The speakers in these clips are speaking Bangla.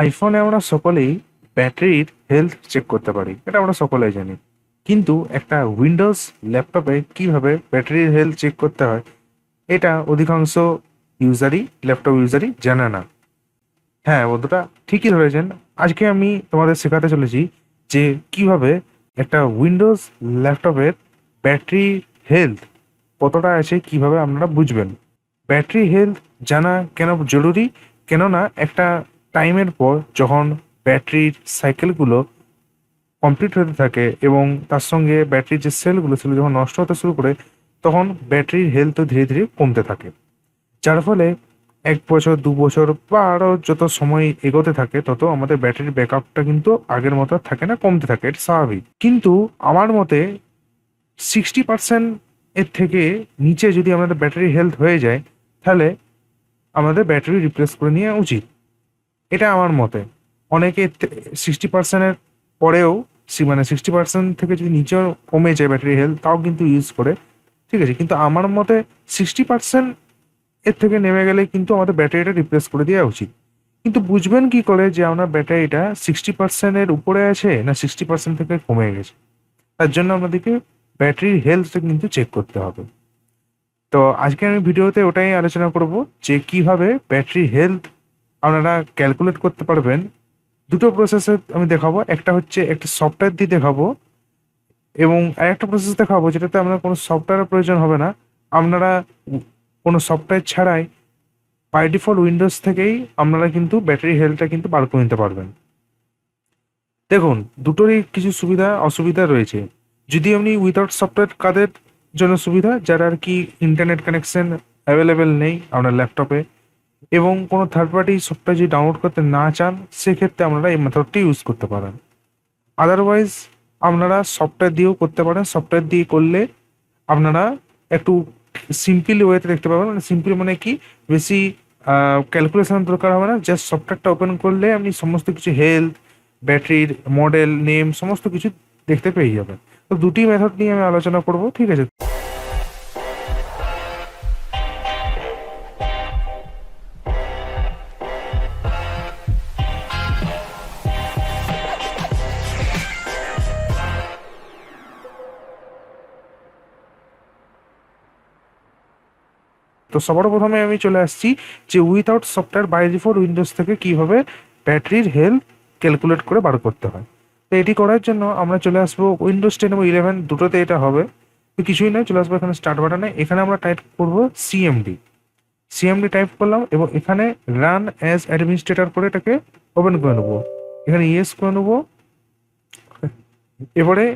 আইফোনে আমরা সকলেই ব্যাটারির হেলথ চেক করতে পারি, এটা আমরা সকলেই জানি। কিন্তু একটা উইন্ডোজ ল্যাপটপে কিভাবে ব্যাটারির হেলথ চেক করতে হয় এটা অধিকাংশ ল্যাপটপ ইউজারই জানে না। হ্যাঁ বন্ধুরা, ঠিকই ধরেছেন। আজকে আমি তোমাদের শেখাতে চলেছি যে কিভাবে একটা উইন্ডোজ ল্যাপটপের ব্যাটারি হেলথ কতটা আছে কিভাবে আপনারা বুঝবেন। ব্যাটারি হেলথ জানা কেন জরুরি? কেননা একটা টাইমের পর যখন ব্যাটারির সাইকেলগুলো কমপ্লিট হতে থাকে এবং তার সঙ্গে ব্যাটারির যে সেলগুলো সেগুলো যখন নষ্ট হতে শুরু করে, তখন ব্যাটারির হেলথও ধীরে ধীরে কমতে থাকে। যার ফলে 1 বছর 2 বছর বা আরও যত সময় এগোতে থাকে তত আমাদের ব্যাটারির ব্যাকআপটা কিন্তু আগের মতো আর থাকে না, কমতে থাকে, এটা স্বাভাবিক। কিন্তু আমার মতে 60% এর থেকে নিচে যদি আমাদের ব্যাটারি হেলথ হয়ে যায়, তাহলে আমাদের ব্যাটারি রিপ্লেস করে নেওয়া উচিত। এটা আমার মতে। অনেকে 60%-এর পরেও মানে 60% থেকে যদি নিচেও কমে যায় ব্যাটারি হেলথ, তাও কিন্তু ইউজ করে, ঠিক আছে। কিন্তু আমার মতে 60% এর থেকে নেমে গেলে কিন্তু আমাদের ব্যাটারিটা রিপ্লেস করে দেওয়া উচিত। কিন্তু বুঝবেন কি করে যে আপনার ব্যাটারিটা 60%-এর উপরে আছে না 60% থেকে কমে গেছে? তার জন্য আমাদেরকে ব্যাটারির হেলথটা কিন্তু চেক করতে হবে। তো আজকে আমি ভিডিওতে ওটাই আলোচনা করব যে কিভাবে ব্যাটারি হেলথ আপনারা ক্যালকুলেট করতে পারবেন। দুটো প্রসেসে আমি দেখাবো, একটা হচ্ছে একটা সফটওয়্যার দিয়ে দেখাবো এবং আরেকটা প্রসেস দেখাবো যেটাতে আপনার কোনো সফটওয়্যারের প্রয়োজন হবে না। আপনারা কোনো সফটওয়্যার ছাড়াই বাই ডিফল্ট উইন্ডোজ থেকেই আপনারা কিন্তু ব্যাটারি হেলথটা কিন্তু বার করে নিতে পারবেন। দেখুন, দুটোরই কিছু সুবিধা অসুবিধা রয়েছে। যদি আপনি উইথাউট সফটওয়্যার, কাদের জন্য সুবিধা? যারা আর কি ইন্টারনেট কানেকশন অ্যাভেলেবেল নেই আপনার ল্যাপটপে এবং কোনো থার্ড পার্টি সফটওয়্যার যদি ডাউনলোড করতে না চান, সেক্ষেত্রে আপনারা এই মেথডটি ইউজ করতে পারেন। আদারওয়াইজ আপনারা সফটওয়্যার দিয়েও করতে পারেন। সফটওয়্যার দিয়ে করলে আপনারা একটু সিম্পল ওয়েতে দেখতে পাবেন। মানে সিম্পল মানে কি, বেশি ক্যালকুলেশন দরকার হবে না। জাস্ট সফটওয়্যারটা ওপেন করলে আপনি সমস্ত কিছু হেলথ, ব্যাটারির মডেল নেম সমস্ত কিছু দেখতে পেয়ে যাবেন। তো দুটি মেথড নিয়ে আমি আলোচনা করব, ঠিক আছে। তো সবার প্রথমে আমি চলে আসছি যে without software by default Windows থেকে কিভাবে ব্যাটারির হেলথ ক্যালকুলেট করে বার করতে হয়। তো এটি করার জন্য আমরা চলে আসবো উইন্ডোজ 10 এবং 11 দুটোতে এটা হবে। তো কিছুই নয়, চলে আসবো এখানে স্টার্ট বাটনে। এখানে আমরা টাইপ করবো সিএমডি টাইপ করলাম এবং এখানে রান অ্যাজ অ্যাডমিনিস্ট্রেটর করে এটাকে ওপেন করে নেবো। এখানে ইয়েস করে নেবো। এবারে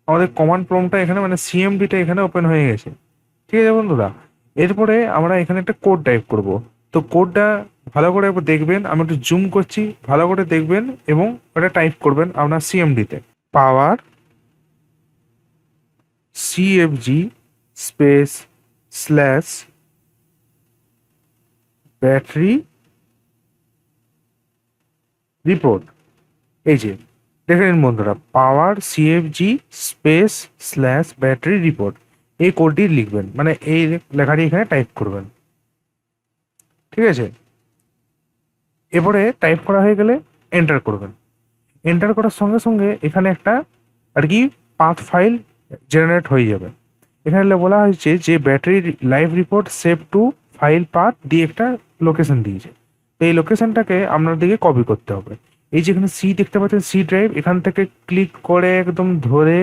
আমাদের কমান্ড প্রম্পটটা এখানে মানে সিএমডিটা এখানে ওপেন হয়ে গেছে, ঠিক আছে বন্ধুরা। এরপরে আমরা এখানে একটা কোড টাইপ করব। তো কোডটা ভালো করে দেখবেন, আমি একটু জুম করছি, ভালো করে দেখবেন এবং ওটা টাইপ করবেন আপনার সিএমডিতে। Power CFG space slash battery report. এই যে দেখে নিন বন্ধুরা, power CFG space slash battery report, এই কোডটি লিখবেন, মানে এই লেখাটি এখানে টাইপ করবেন, ঠিক আছে। এরপরে টাইপ করা হয়ে গেলে এন্টার করবেন। এন্টার করার সঙ্গে সঙ্গে এখানে একটা আর কি পাথ ফাইল জেনারেট হয়ে যাবে। এখানে বলা হয়েছে যে battery live report save two file path দিয়ে একটা লোকেশন দিয়েছে। তো এই লোকেশনটাকে আপনাদেরকে কপি করতে হবে। এই যে এখানে সি দেখতে পাচ্ছেন, সি ড্রাইভ, এখান থেকে ক্লিক করে একদম ধরে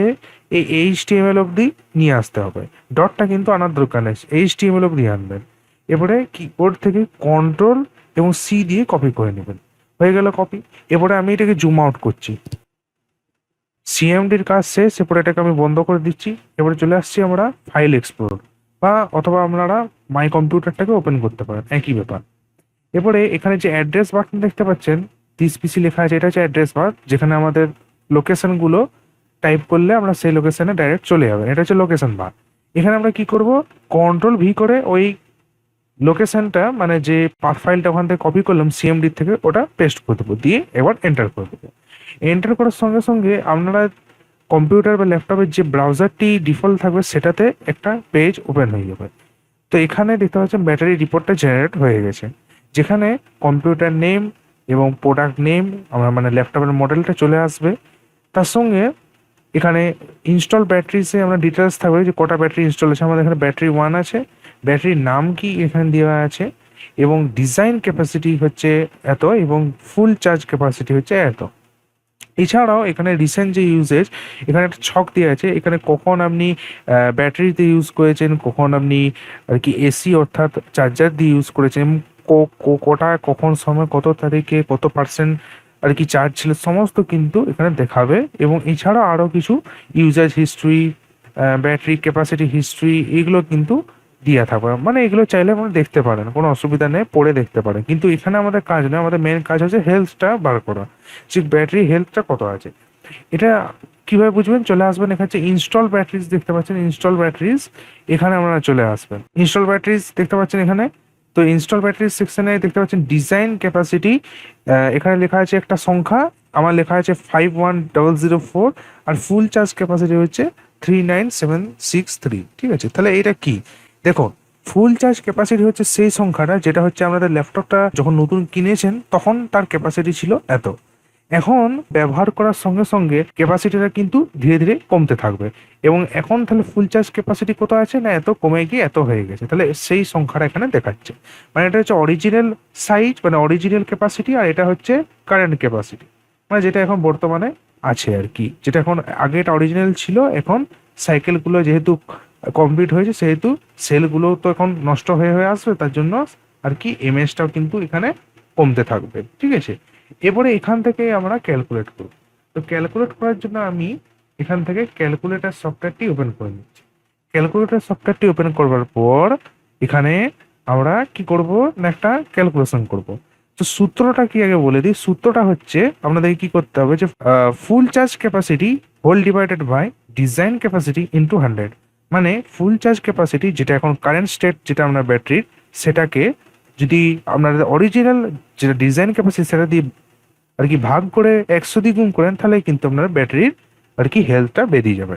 এই এইচটিএমএল অবধি নিয়ে আসতে হবে। ডটটা কিন্তু আনার দরকার নেই, এইচটিএমএল অবধি আনবেন। এবারে কিবোর্ড থেকে কন্ট্রোল এবং সি দিয়ে কপি করে নেবেন। হয়ে গেল কপি। এবারে আমি এটাকে জুম আউট করছি। সিএমডির কাজ শেষ, এরপরে এটাকে আমি বন্ধ করে দিচ্ছি। এবারে চলে আসছি আমরা ফাইল এক্সপ্লোর বা অথবা আপনারা মাই কম্পিউটারটাকে ওপেন করতে পারেন, একই ব্যাপার। এরপরে এখানে যে অ্যাড্রেস বাটন দেখতে পাচ্ছেন, দিস পিসি লেখা আছে, এটা হচ্ছে অ্যাড্রেস বার, যেখানে আমাদের লোকেশনগুলো টাইপ করলে আমরা সেই লোকেশনে ডাইরেক্ট চলে যাবেন। এটা হচ্ছে লোকেশন বার। এখানে আমরা কি করব, কন্ট্রোল ভি করে ওই লোকেশনটা মানে যে পাথ ফাইলটা ওখান থেকে কপি করলাম সিএমডি থেকে, ওটা পেস্ট করে দেবো, দিয়ে এবার এন্টার করে দেবো। এন্টার করার সঙ্গে সঙ্গে আপনারা কম্পিউটার বা ল্যাপটপের যে ব্রাউজারটি ডিফল্ট থাকবে সেটাতে একটা পেজ ওপেন হয়ে যাবে। তো এখানে দেখতে পাচ্ছেন ব্যাটারি রিপোর্টটা জেনারেট হয়ে গেছে, যেখানে কম্পিউটার নেম, এবং প্রোডাক্ট নেম আমরা মানে ল্যাপটপের মডেলটা চলে আসবে। তার সঙ্গে এখানে ইনস্টল ব্যাটারিসে আমরা ডিটেলস থাকবে যে কটা ব্যাটারি ইনস্টল আছে। আমাদের এখানে ব্যাটারি 1 আছে, ব্যাটারির নাম কি এখানে দেওয়া আছে, এবং ডিজাইন ক্যাপাসিটি হচ্ছে এত, এবং ফুল চার্জ ক্যাপাসিটি হচ্ছে এত। এছাড়াও এখানে রিসেন্ট যে ইউজেজ, এখানে একটা ছক দেওয়া আছে, এখানে কখন আপনি ব্যাটারিতে ইউজ করেছেন, কখন আপনি আর কি এসি অর্থাৎ চার্জার দিয়ে ইউজ করেছেন, এবং কটা কখন সময় কত তারিখে কত পার্সেন্ট আর কি চার্জ ছিল, সমস্ত কিন্তু এখানে দেখাবে। এবং এছাড়াও আরও কিছু user history, battery capacity history, এগুলো কিন্তু দেওয়া থাকবে। মানে এগুলো চাইলে আপনি দেখতে পারেন, কোনো অসুবিধা নেই, পড়ে দেখতে পারেন। কিন্তু এখানে আমাদের কাজ নয়, আমাদের মেন কাজ হচ্ছে হেলথটা বার করা, যে ব্যাটারি হেলথটা কত আছে। এটা কিভাবে বুঝবেন, চলে আসবেন এখানে হচ্ছে ইনস্টল ব্যাটারিজ দেখতে পাচ্ছেন, ইনস্টল ব্যাটারিজ এখানে আপনারা চলে আসবেন। ইনস্টল ব্যাটারিজ দেখতে পাচ্ছেন এখানে, তো ইনস্টল ব্যাটারিজ সেকশনে দেখতে পাচ্ছেন ডিজাইন ক্যাপাসিটি, এখানে লেখা আছে একটা সংখ্যা, আমার লেখা আছে 51004, আর ফুল চার্জ ক্যাপাসিটি হচ্ছে 39763। ঠিক আছে, তাহলে এটা কি দেখুন, ফুল চার্জ ক্যাপাসিটি হচ্ছে সেই সংখ্যাটা যেটা হচ্ছে আমাদের ল্যাপটপটা যখন নতুন কিনেছেন তখন তার ক্যাপাসিটি ছিল এত। এখন ব্যবহার করার সঙ্গে সঙ্গে ক্যাপাসিটিটা কিন্তু ধীরে ধীরে কমতে থাকবে, এবং এখন তাহলে ফুল চার্জ ক্যাপাসিটি কত আছে না এত, কমে গিয়ে এত হয়ে গেছে। তাহলে সেই সংখ্যাটা এখানে দেখাচ্ছে, মানে এটা হচ্ছে অরিজিনাল সাইজ মানে অরিজিনাল ক্যাপাসিটি, আর এটা হচ্ছে কারেন্ট ক্যাপাসিটি, মানে যেটা এখন বর্তমানে আছে আর কি, যেটা এখন আগে এটা অরিজিনাল ছিল, এখন সাইকেলগুলো যেহেতু কমপ্লিট হয়েছে সেহেতু সেলগুলো তো এখন নষ্ট হয়ে হয়ে আসবে, তার জন্য আর কি এমএসটাও কিন্তু এখানে কমতে থাকবে। ঠিক আছে, এবারে এখান থেকে আমরা ক্যালকুলেট করব। তো ক্যালকুলেট করার জন্য আমি এখান থেকে ক্যালকুলেটর সফটওয়্যারটি ওপেন করে নিচ্ছি। ক্যালকুলেটর সফটওয়্যারটি ওপেন করবার পর এখানে আমরা কি করব না একটা ক্যালকুলেশন করব। তো সূত্রটা কি আগে বলে দিই, সূত্রটা হচ্ছে আপনাদেরকে কি করতে হবে যে full charge capacity whole divided by design capacity into 100। মানে ফুল চার্জ ক্যাপাসিটি যেটা এখন কারেন্ট স্টেট যেটা আমরা ব্যাটারির, সেটাকে যদি আপনারা অরিজিনাল যেটা ডিজাইন ক্যাপাসিটি সেটা দিয়ে আর কি ভাগ করে 100 দিয়ে গুণ করেন, তাহলে কিন্তু আপনার ব্যাটারির আর কি হেলথটা বেরিয়ে যাবে।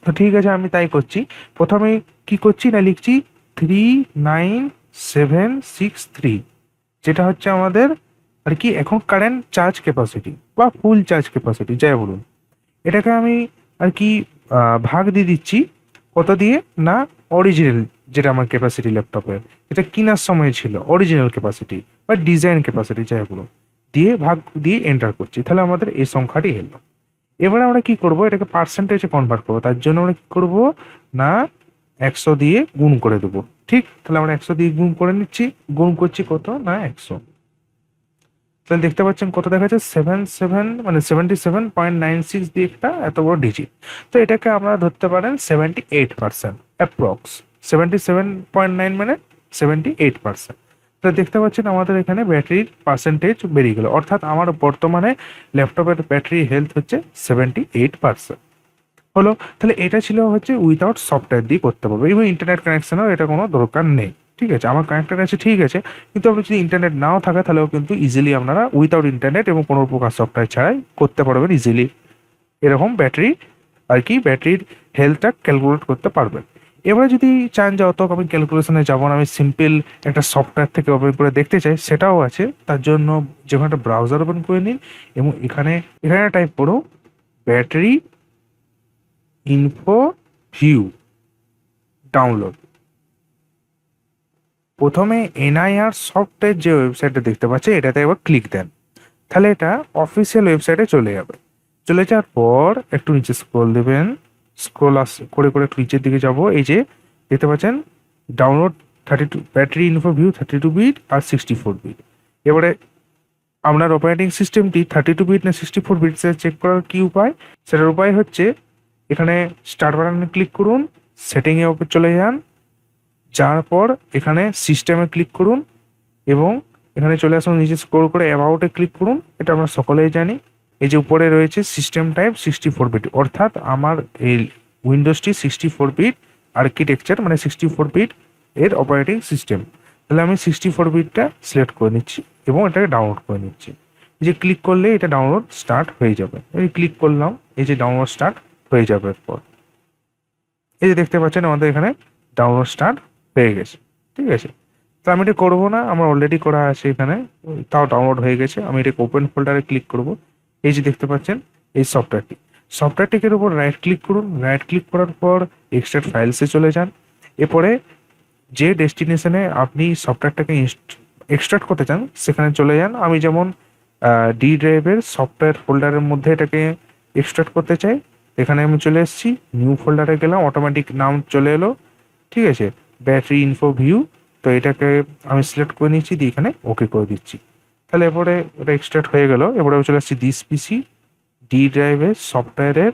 তো ঠিক আছে, আমি তাই করছি। প্রথমে কি করছি না লিখছি 39763, যেটা হচ্ছে আমাদের আর কি এখন কারেন্ট চার্জ ক্যাপাসিটি বা ফুল চার্জ ক্যাপাসিটি যাই বলুন। এটাকে আমি আর কি ভাগ দিয়ে দিচ্ছি কত দিয়ে না অরিজিনাল যেটা আমার ক্যাপাসিটি ল্যাপটপের, এটা কেনার সময় ছিল অরিজিনাল ক্যাপাসিটি বা ডিজাইন ক্যাপাসিটি যাই বলুন, দিয়ে ভাগ দিয়ে এন্টার করছি, তাহলে আমাদের এই সংখ্যাটি এলো। এবারে আমরা কি করব, এটাকে পার্সেন্টেজে কনভার্ট করবো, তার জন্য আমরা কি করব না 100 দিয়ে গুণ করে দেবো। ঠিক, তাহলে আমরা 100 দিয়ে গুণ করে নিচ্ছি, গুণ করছি কত না 100, তাহলে দেখতে পাচ্ছেন কত দেখা যাচ্ছে 77 মানে 77.96 দিয়ে একটা এত বড় ডিজিট। তো এটাকে আমরা ধরতে পারেন 78% অ্যাপ্রক্স, 77.9 মানে 78%। তো দেখতে পাচ্ছেন আমাদের এখানে ব্যাটারির পার্সেন্টেজ বেরিয়ে গেল, অর্থাৎ আমার বর্তমানে ল্যাপটপের ব্যাটারি হেলথ হচ্ছে 78% হলো। তাহলে এটা ছিল হচ্ছে উইথাউট সফটওয়্যার দিয়ে করতে পারবো, এবং ইন্টারনেট কানেকশনও এটা কোনো দরকার নেই। ঠিক আছে, আমার কানেক্টেড আছে ঠিক আছে, কিন্তু আপনার যদি ইন্টারনেট নাও থাকে তাহলেও কিন্তু ইজিলি আপনারা উইথাউট ইন্টারনেট এবং কোনো প্রকার সফটওয়্যার ছাড়াই করতে পারবেন ইজিলি এরকম ব্যাটারি আর কি ব্যাটারির হেলথটা ক্যালকুলেট করতে পারবেন। এবারে যদি চান যে অত আমি ক্যালকুলেশনে যাবো না, আমি সিম্পল একটা সফটওয়্যার থেকে ওপেন করে দেখতে চাই, সেটাও আছে। তার জন্য যেখানে একটা ব্রাউজার ওপেন করে নিন এবং এখানে এখানে টাইপ করো ব্যাটারি ইনফো ভিউ ডাউনলোড। প্রথমে এনআইআর সফটের যে ওয়েবসাইটটা দেখতে পাচ্ছেন এটাতে একবার ক্লিক দেন, তাহলে এটা অফিসিয়াল ওয়েবসাইটে চলে যাবে। চলে যাওয়ার পর একটু নিচে স্ক্রল দেবেন, স্ক্রল করে করে একটু নিচের দিকে যাব, এই যে দেখতে পাচ্ছেন download 32 battery info view 32 bit আর 64 বিট। এবারে আপনার অপারেটিং সিস্টেমটি 32 বিট না 64 বিট চেক করার কি উপায়, সেটার উপায় হচ্ছে এখানে স্টার্ট বাটনে ক্লিক করুন, সেটিংয়ে ওপর চলে যান, যাওয়ার পর এখানে সিস্টেমে ক্লিক করুন এবং এখানে চলে আসুন, নিচে স্ক্রল করে অ্যাবাউটে ক্লিক করুন। এটা আমরা সকলেই জানি, এই যে উপরে রয়েছে সিস্টেম টাইপ 64 বিট, অর্থাৎ আমার এই উইন্ডোজটি 64 বিট আর্কিটেকচার মানে 64 বিট এর অপারেটিং সিস্টেম। তাহলে আমি 64 বিটটা সিলেক্ট করে নিচ্ছি এবং এটাকে ডাউনলোড করে নিচ্ছি। এই যে ক্লিক করলে এটা ডাউনলোড স্টার্ট হয়ে যাবে, এই ক্লিক করলাম, এই যে ডাউনলোড স্টার্ট হয়ে যাবে। এরপর এই যে দেখতে পাচ্ছেন আমাদের এখানে ডাউনলোড স্টার্ট হয়ে গেছে। ঠিক আছে, তো আমি এটা করবো না, আমার অলরেডি করা আছে এখানে, তাও ডাউনলোড হয়ে গেছে। আমি এটাকে ওপেন ফোল্ডারে ক্লিক করব। এই যে দেখতে পাচ্ছেন এই সফটওয়্যারটির উপর রাইট ক্লিক করুন। রাইট ক্লিক করার পর এক্সট্রাক্ট ফাইলসে চলে যান। এরপরে যে ডেস্টিনেশনে আপনি সফটওয়্যারটাকে এক্সট্রাক্ট করতে চান সেখানে চলে যান। আমি যেমন ডি ড্রাইভের সফটওয়্যার ফোল্ডারের মধ্যে এটাকে এক্সট্রাক্ট করতে চাই। এখানে আমি চলে এসেছি, নিউ ফোল্ডারে গেলাম, অটোমেটিক নাম চলে এলো। ঠিক আছে, ব্যাটারি ইনফো ভিউ। তো এটাকে আমি সিলেক্ট করে নিচ্ছি, দিয়ে এখানে ওকে করে দিচ্ছি। তাহলে এরপরে ওটা এক্সট্রাক্ট হয়ে গেল। এবারে আমি চলে আসছি দিস পিসি ডি ড্রাইভের সফটওয়্যারের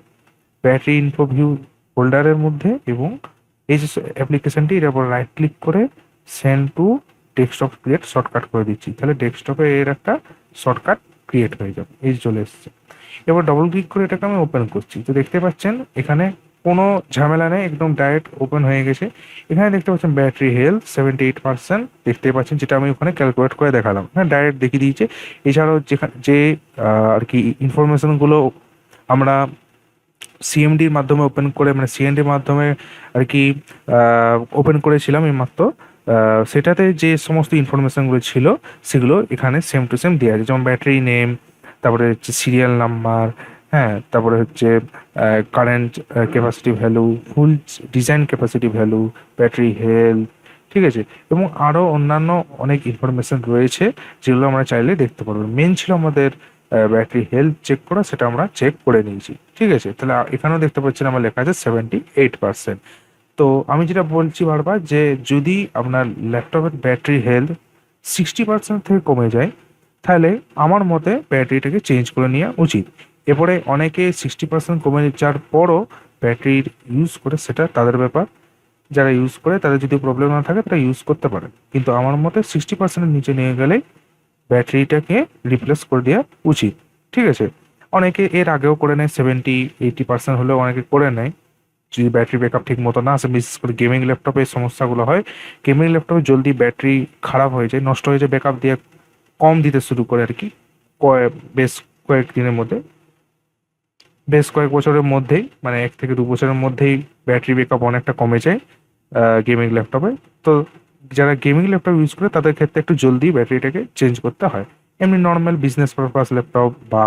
ব্যাটারি ইনফো ভিউ ফোল্ডারের মধ্যে, এবং এই যে অ্যাপ্লিকেশনটি, এর উপর রাইট ক্লিক করে send to desktop create shortcut করে দিচ্ছি। তাহলে ডেস্কটপে এর একটা শর্টকাট ক্রিয়েট হয়ে যাবে। এই যে চলে এসছে। এবার ডবল ক্লিক করে এটাকে আমি ওপেন করছি। তো দেখতে পাচ্ছেন এখানে কোনো ঝামেলা নেই, একদম ডাইরেক্ট ওপেন হয়ে গেছে। এখানে দেখতে পাচ্ছেন ব্যাটারি হেলথ 78%, দেখতে পাচ্ছেন, যেটা আমি ওখানে ক্যালকুলেট করে দেখালাম। হ্যাঁ, ডাইরেক্ট দেখিয়ে দিয়েছে। এছাড়াও যেখানে যে আর কি ইনফরমেশনগুলো আমরা সিএমডির মাধ্যমে ওপেন করে, মানে সিএনডির মাধ্যমে আর কি ওপেন করেছিলাম এই মাত্র, সেটাতে যে সমস্ত ইনফরমেশনগুলো ছিল সেগুলো এখানে সেম টু সেম দেওয়া আছে। যেমন ব্যাটারি নেম, তারপরে হচ্ছে সিরিয়াল নাম্বার, হ্যাঁ, তারপরে হচ্ছে current capacity value, full design capacity value, battery health, ঠিক আছে, এবং আরও অন্যান্য অনেক ইনফরমেশন রয়েছে যেগুলো আমরা চাইলে দেখতে পারবো। মেন ছিল আমাদের ব্যাটারি হেলথ চেক করা, সেটা আমরা চেক করে নিয়েছি। ঠিক আছে, তাহলে এখানেও দেখতে পাচ্ছেন আমার লেখা আছে 78%। তো আমি যেটা বলছি বারবার, যে যদি আপনার ল্যাপটপের ব্যাটারি হেলথ 60% থেকে কমে যায়, তাহলে আমার মতে ব্যাটারিটাকে চেঞ্জ করে নেওয়া উচিত। এরপরে অনেকে 60% কমে যাওয়ার পরও ব্যাটারির ইউজ করে, সেটা তাদের ব্যাপার। যারা ইউজ করে তাদের যদি প্রবলেম না থাকে তারা ইউজ করতে পারে, কিন্তু আমার মতে 60%-এর নিচে নিয়ে গেলেই ব্যাটারিটাকে রিপ্লেস করে দেওয়া উচিত। ঠিক আছে, অনেকে এর আগেও করে নেয়, 70-80% হলেও অনেকে করে নেয়। যদি ব্যাটারি ব্যাকআপ ঠিক মতো না আসে, বিশেষ করে গেমিং ল্যাপটপে এই সমস্যাগুলো হয়। গেমিং ল্যাপটপে জলদি ব্যাটারি খারাপ হয়ে যায়, নষ্ট হয়ে যায়, ব্যাকআপ দিয়ে কম দিতে শুরু করে আর কি। বেশ কয়েক দিনের মধ্যে, বেশ কয়েক বছরের মধ্যেই, মানে 1 থেকে 2 বছরের মধ্যেই ব্যাটারি ব্যাকআপ অনেকটা কমে যায় গেমিং ল্যাপটপে। তো যারা গেমিং ল্যাপটপ ইউজ করে তাদের ক্ষেত্রে একটু জলদি ব্যাটারিটাকে চেঞ্জ করতে হয়। এমনি নর্মাল বিজনেস পারপাস ল্যাপটপ বা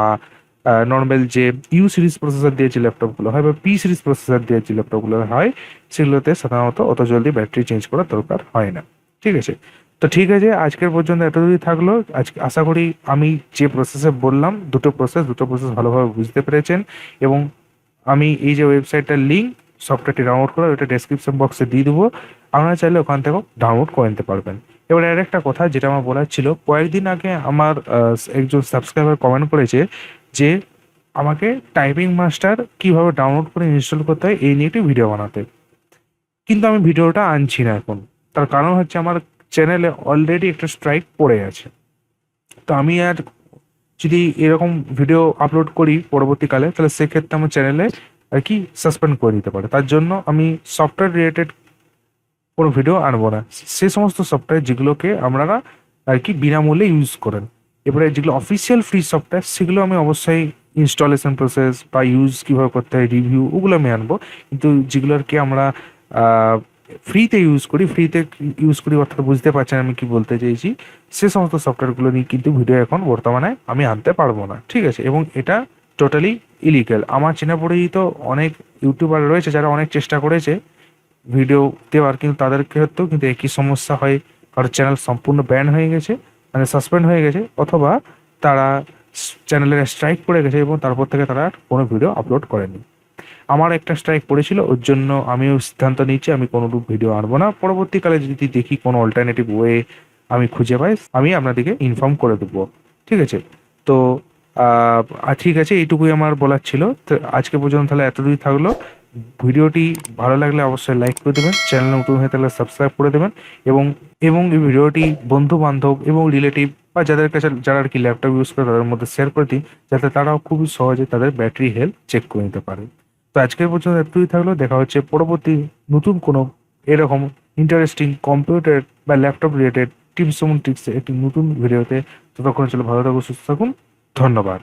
নর্মাল যে ইউ সিরিজ প্রসেসর দিয়ে যে ল্যাপটপগুলো হয় বা পি সিরিজ প্রসেসর দিয়ে যে ল্যাপটপগুলো হয়, সেগুলোতে সাধারণত অত জলদি ব্যাটারি চেঞ্জ করার দরকার হয় না। ঠিক আছে, তো ঠিক আছে, আজকের পর্যন্ত এতদূরই থাকলো। আজকে আশা করি আমি যে প্রসেসে বললাম, দুটো প্রসেস ভালোভাবে বুঝতে পেরেছেন। এবং আমি এই যে ওয়েবসাইটটার লিঙ্ক সফটওয়্যারটি ডাউনলোড করে ওটা ডেসক্রিপশন বক্সে দিয়ে দেবো, আপনারা চাইলে ওখান থেকেও ডাউনলোড করে নিতে পারবেন। এবার আর একটা কথা যেটা আমার বলার ছিল, কয়েকদিন আগে আমার একজন সাবস্ক্রাইবার কমেন্ট করেছে যে আমাকে টাইপিং মাস্টার কিভাবে ডাউনলোড করে ইনস্টল করতে হয় এই নিয়ে একটি ভিডিও বানাতে। কিন্তু আমি ভিডিওটা আনছি না এখন। তার কারণ হচ্ছে আমার চ্যানেলে অলরেডি একটা স্ট্রাইক পড়ে আছে। তো আমি আর যদি এরকম ভিডিও আপলোড করি পরবর্তীকালে, তাহলে সেক্ষেত্রে আমার চ্যানেলে আর কি সাসপেন্ড করে দিতে পারে। তার জন্য আমি সফটওয়্যার রিলেটেড কোনো ভিডিও আনবো না। সে সমস্ত সফটওয়্যার যেগুলোকে আপনারা আর কি বিনামূল্যে ইউজ করেন। এবারে যেগুলো অফিসিয়াল ফ্রি সফটওয়্যার, সেগুলো আমি অবশ্যই ইনস্টলেশন প্রসেস বা ইউজ কীভাবে করতে হয়, রিভিউ, ওগুলো আমি আনবো। কিন্তু যেগুলো আর কি আমরা ফ্রিতে ইউজ করি অর্থাৎ বুঝতে পারছেন আমি কি বলতে চাইছি, সে সমস্ত সফটওয়্যারগুলো নিয়ে কিন্তু ভিডিও এখন বর্তমানে আমি আনতে পারবো না। ঠিক আছে, এবং এটা টোটালি ইলিগাল। আমার চেনা পরিচিত অনেক ইউটিউবার রয়েছে যারা অনেক চেষ্টা করেছে ভিডিও দেওয়ার, কিন্তু তাদের ক্ষেত্রেও কিন্তু একই সমস্যা হয়। কারোর চ্যানেল সম্পূর্ণ ব্যান হয়ে গেছে, মানে সাসপেন্ড হয়ে গেছে, অথবা তারা চ্যানেলের স্ট্রাইক পড়ে গেছে এবং তারপর থেকে তারা আর কোনো ভিডিও আপলোড করেনি। আমার একটা স্ট্রাইক পড়েছিল, ওর জন্য আমিও সিদ্ধান্ত নিচ্ছি আমি কোনো ভিডিও আনবো না। পরবর্তীকালে যদি দেখি কোনো অল্টারনেটিভ ওয়ে আমি খুঁজে পাই, আমি আপনাদেরকে ইনফর্ম করে দেবো। ঠিক আছে, তো ঠিক আছে, এইটুকুই আমার বলার ছিল। তো আজকে পর্যন্ত তাহলে এতদূরই থাকলো। ভিডিওটি ভালো লাগলে অবশ্যই লাইক করে দেবেন, চ্যানেল নতুন হয়ে থাকলে সাবস্ক্রাইব করে দেবেন, এবং এবং এই ভিডিওটি বন্ধু বান্ধব এবং রিলেটিভ বা যাদের কাছে যারা আর কি ল্যাপটপ ইউজ করে তাদের মধ্যে শেয়ার করে দিন, যাতে তারাও খুবই সহজে তাদের ব্যাটারি হেলথ চেক করে নিতে পারে। তো আজকের পর্যন্ত এতটুকুই থাকলো। দেখা হচ্ছে পরবর্তী নতুন কোনো এরকম ইন্টারেস্টিং কম্পিউটার বা ল্যাপটপ রিলেটেড টিপস এবং ট্রিক্স একটি নতুন ভিডিওতে। ততক্ষণ চলো ভালো থাকুন, সুস্থ থাকুন, ধন্যবাদ।